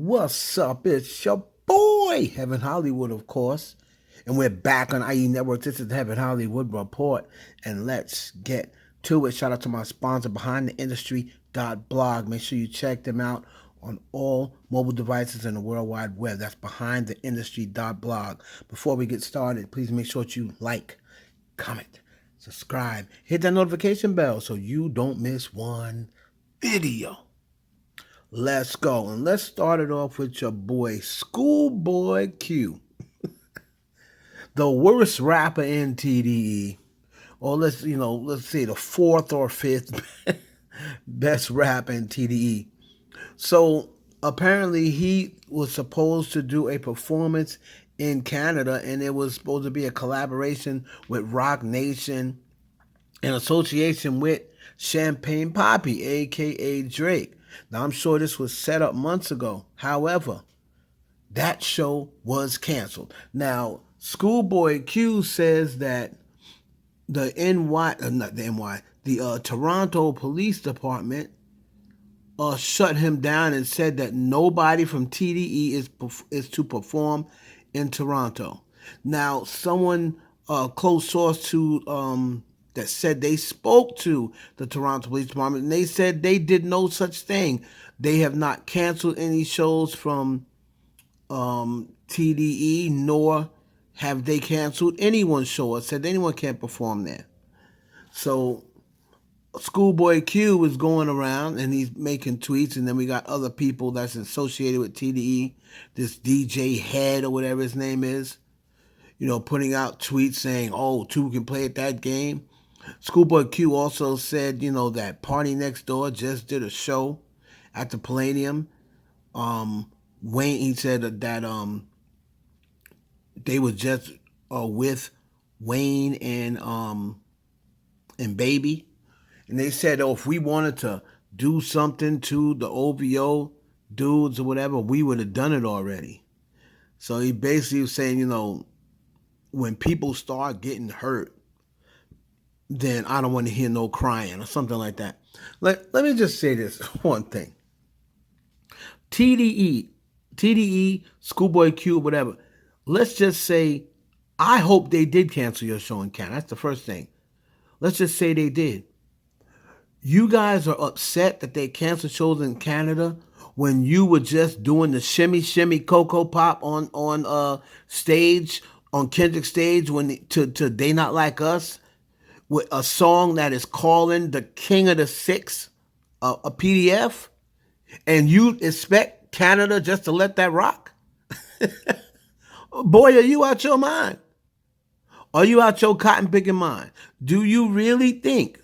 What's up? It's your boy, Heaven Hollywood, of course. And we're back on IE Network. This is the Heaven Hollywood Report. And let's get to it. Shout out to my sponsor, BehindTheIndustry.blog. Make sure you check them out on all mobile devices in the World Wide Web. That's BehindTheIndustry.blog. Before we get started, please make sure that you like, comment, subscribe, hit that notification bell so you don't miss one video. Let's go. And let's start it off with your boy, Schoolboy Q. The worst rapper in TDE. Or let's say the fourth or fifth best rapper in TDE. So apparently he was supposed to do a performance in Canada, and it was supposed to be a collaboration with Rock Nation in association with Champagne Papi, a.k.a. Drake. Now, I'm sure this was set up months ago. However, that show was canceled. Now, Schoolboy Q says that the Toronto Police Department shut him down and said that nobody from TDE is to perform in Toronto. Now, someone close source to that said they spoke to the Toronto Police Department, and they said they did no such thing. They have not canceled any shows from TDE, nor have they canceled anyone's show or said anyone can't perform there. So Schoolboy Q is going around and he's making tweets, and then we got other people that's associated with TDE, this DJ Head or whatever his name is, putting out tweets saying, oh, two can play at that game. Schoolboy Q also said, that Party Next Door just did a show at the Palladium. He said that they were just with Wayne and Baby. And they said, if we wanted to do something to the OVO dudes or whatever, we would have done it already. So he basically was saying, when people start getting hurt, then I don't want to hear no crying or something like that. Let me just say this one thing. TDE, Schoolboy Q, whatever. Let's just say, I hope they did cancel your show in Canada. That's the first thing. Let's just say they did. You guys are upset that they canceled shows in Canada when you were just doing the shimmy, shimmy, Cocoa Pop on stage, on Kendrick stage, to They Not Like Us, with a song that is calling the King of the Six a PDF, and you expect Canada just to let that rock? Boy, are you out your mind? Are you out your cotton picking mind? Do you really think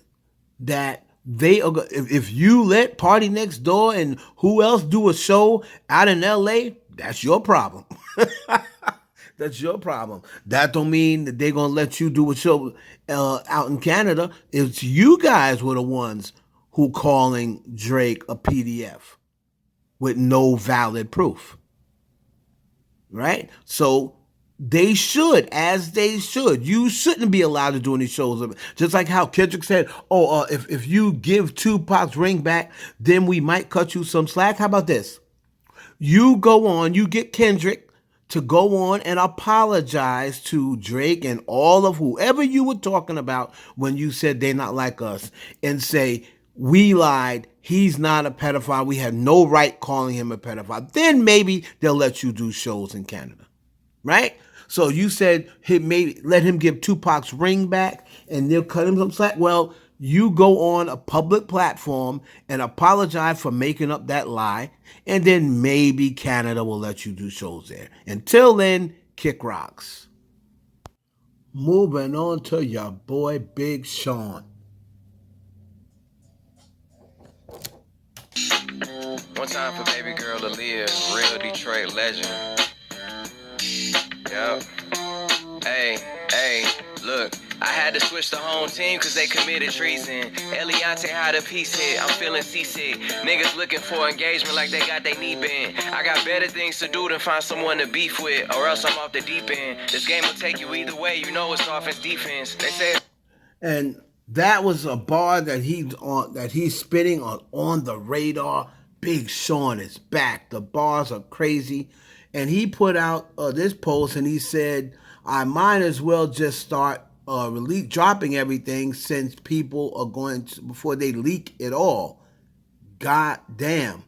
that they are, if you let Party Next Door and who else do a show out in LA, that's your problem. That's your problem. That don't mean that they're going to let you do a show out in Canada. It's you guys were the ones who calling Drake a PDF with no valid proof. Right? So they should, as they should. You shouldn't be allowed to do any shows. Just like how Kendrick said, if you give Tupac's ring back, then we might cut you some slack. How about this? You go on, you get Kendrick to go on and apologize to Drake and all of whoever you were talking about when you said They're Not Like Us, and say, we lied, he's not a pedophile, we had no right calling him a pedophile. Then maybe they'll let you do shows in Canada, right? So you said maybe let him give Tupac's ring back and they'll cut him some slack. Well, you go on a public platform and apologize for making up that lie, and then maybe Canada will let you do shows there. Until then, kick rocks. Moving on to your boy, Big Sean. One time for baby girl Aaliyah, real Detroit legend. Yup. Hey, look. I had to switch the home team cause they committed treason. Eliante had a piece hit, I'm feeling seasick. Niggas looking for engagement like they got their knee bent. I got better things to do than find someone to beef with, or else I'm off the deep end. This game will take you either way, you know it's offense defense. They say. And that was a bar that he's spitting on the radar Big Sean is back. The bars are crazy. And he put out this post and he said, I might as well just start dropping everything since people are going to, before they leak it all. God damn.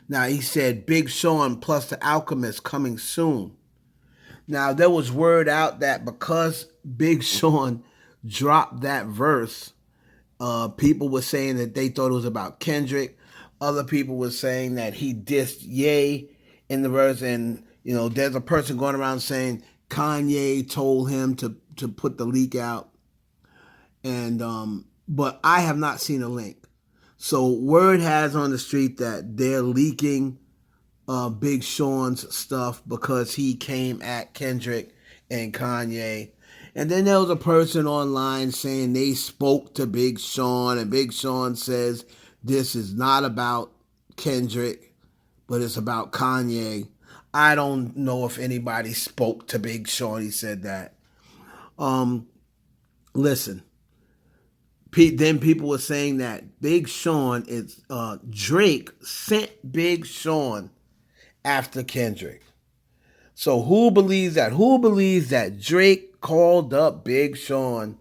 Now he said Big Sean plus the Alchemist coming soon. Now there was word out that because Big Sean dropped that verse, people were saying that they thought it was about Kendrick. Other people were saying that he dissed Ye in the verse, and there's a person going around saying Kanye told him to put the leak out, and but I have not seen a link. So word has on the street that they're leaking Big Sean's stuff because he came at Kendrick and Kanye. And then there was a person online saying they spoke to Big Sean, and Big Sean says this is not about Kendrick, but it's about Kanye. I don't know if anybody spoke to Big Sean. He said that. Listen, then people were saying that Big Sean is Drake sent Big Sean after Kendrick. So who believes that? Who believes that Drake called up Big Sean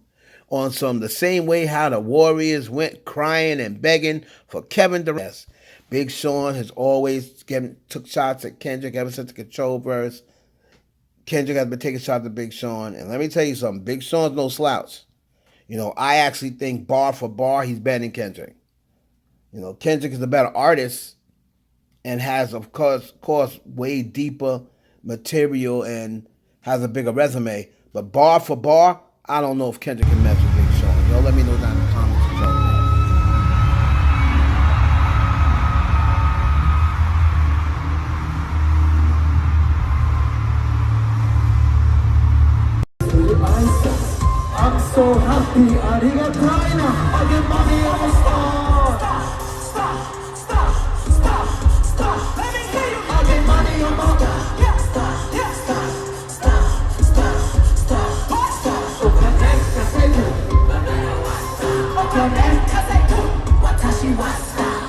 on some the same way how the Warriors went crying and begging for Kevin Durant? Big Sean has always took shots at Kendrick ever since the Control verse. Kendrick has been taking shots at Big Sean, and let me tell you something. Big Sean's no slouch. I actually think bar for bar he's better than Kendrick. Kendrick is a better artist and has, of course, way deeper material and has a bigger resume. But bar for bar, I don't know if Kendrick can mess with Big Sean. Let me know down in the comments. I'm so happy, arigatai na, I get money on the star. Stop, let me hear you. I get money on my star. So connect, kaseku. Connect, kaseku. Watashi wa stop.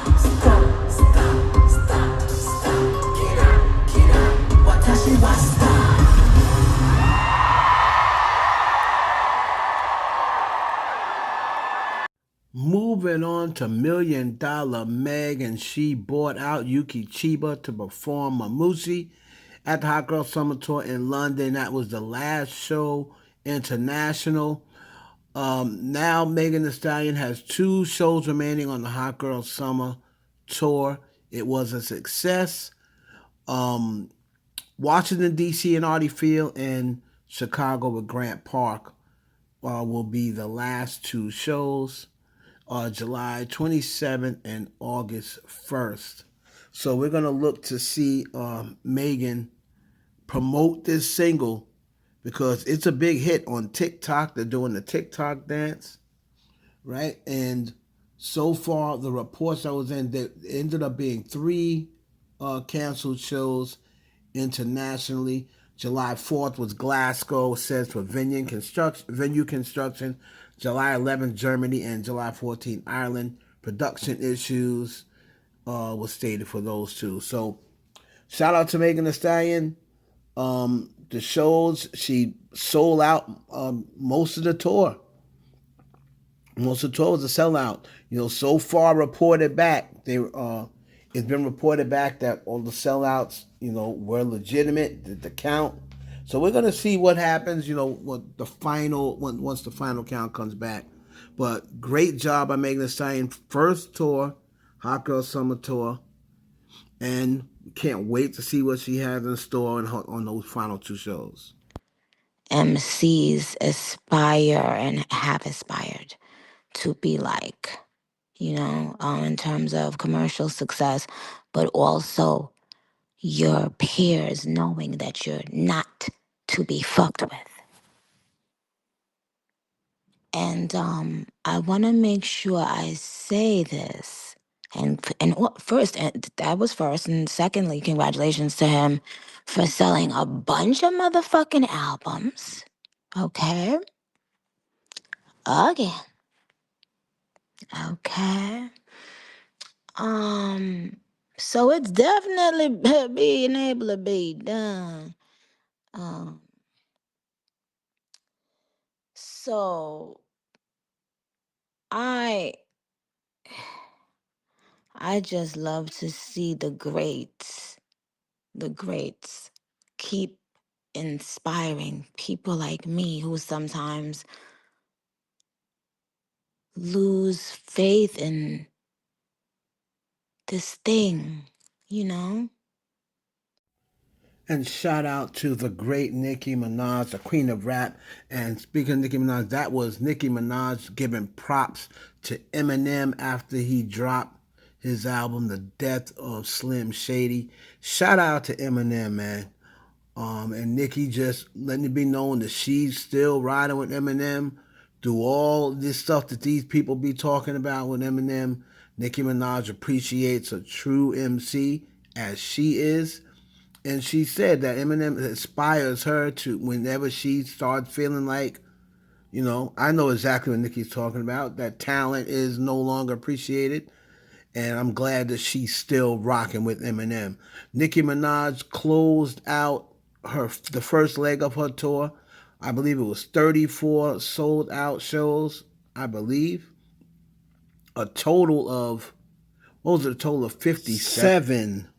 Kira, watashi wa stop. Moving on to $1 Million Meg, and she bought out Yuki Chiba to perform Mamushi at the Hot Girl Summer Tour in London. That was the last show international. Now Megan Thee Stallion has 2 shows remaining on the Hot Girl Summer Tour. It was a success. Washington, D.C. and Artie Field, and Chicago with Grant Park will be the last 2 shows. July 27th and August 1st. So we're going to look to see Megan promote this single because it's a big hit on TikTok. They're doing the TikTok dance, right? And so far, the reports I was in, there ended up being 3 canceled shows internationally. July 4th was Glasgow, says for venue construction. July 11th, Germany, and July 14th, Ireland. Production issues was stated for those 2. So, shout out to Megan Thee Stallion. The shows, she sold out most of the tour. Most of the tour was a sellout. So far reported back, it's been reported back that all the sellouts, were legitimate, the count. So we're gonna see what happens, what the final once the final count comes back. But great job by Megan Thee Stallion, first tour, Hot Girl Summer Tour, and can't wait to see what she has in store on those final 2 shows. MCs aspire and have aspired to be like, in terms of commercial success, but also your peers knowing that you're not to be fucked with. And I want to make sure I say this. First, that was first. And secondly, congratulations to him for selling a bunch of motherfucking albums. Okay? Again. Okay. So it's definitely being able to be done. Um, so I I just love to see the greats keep inspiring people like me who sometimes lose faith in this thing, you know? And shout out to the great Nicki Minaj, the queen of rap. And speaking of Nicki Minaj, that was Nicki Minaj giving props to Eminem after he dropped his album, The Death of Slim Shady. Shout out to Eminem, man. And Nicki just letting it be known that she's still riding with Eminem through all this stuff that these people be talking about with Eminem. Nicki Minaj appreciates a true MC as she is. And she said that Eminem inspires her to whenever she starts feeling like, I know exactly what Nicki's talking about, that talent is no longer appreciated. And I'm glad that she's still rocking with Eminem. Nicki Minaj closed out the first leg of her tour. I believe it was 34 sold out shows, I believe. A total of, what was it, a total of 57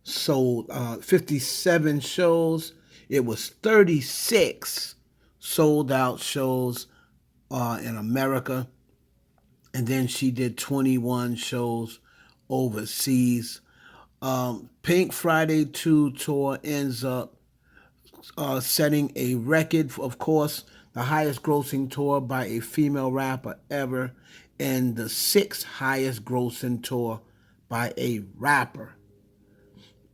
sold 57 shows. It was 36 sold out shows in America. And then she did 21 shows overseas. Pink Friday 2 tour ends up setting a record, of course, the highest grossing tour by a female rapper ever, and the sixth highest grossing tour by a rapper.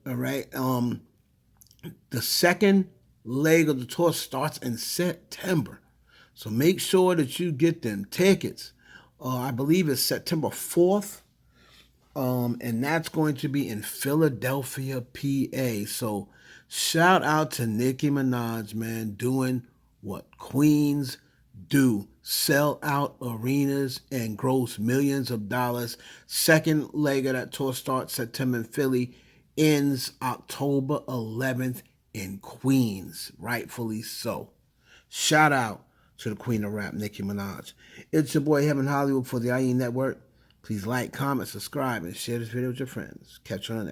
All right. The second leg of the tour starts in September. So make sure that you get them tickets. I believe it's September 4th. And that's going to be in Philadelphia, PA. So shout out to Nicki Minaj, man, doing what queens do. Sell out arenas and gross millions of dollars. Second leg of that tour starts September in Philly, ends October 11th in Queens, rightfully so. Shout out to the queen of rap, Nicki Minaj. It's your boy Heaven Hollywood for the IE Network. Please like, comment, subscribe, and share this video with your friends. Catch you on the next.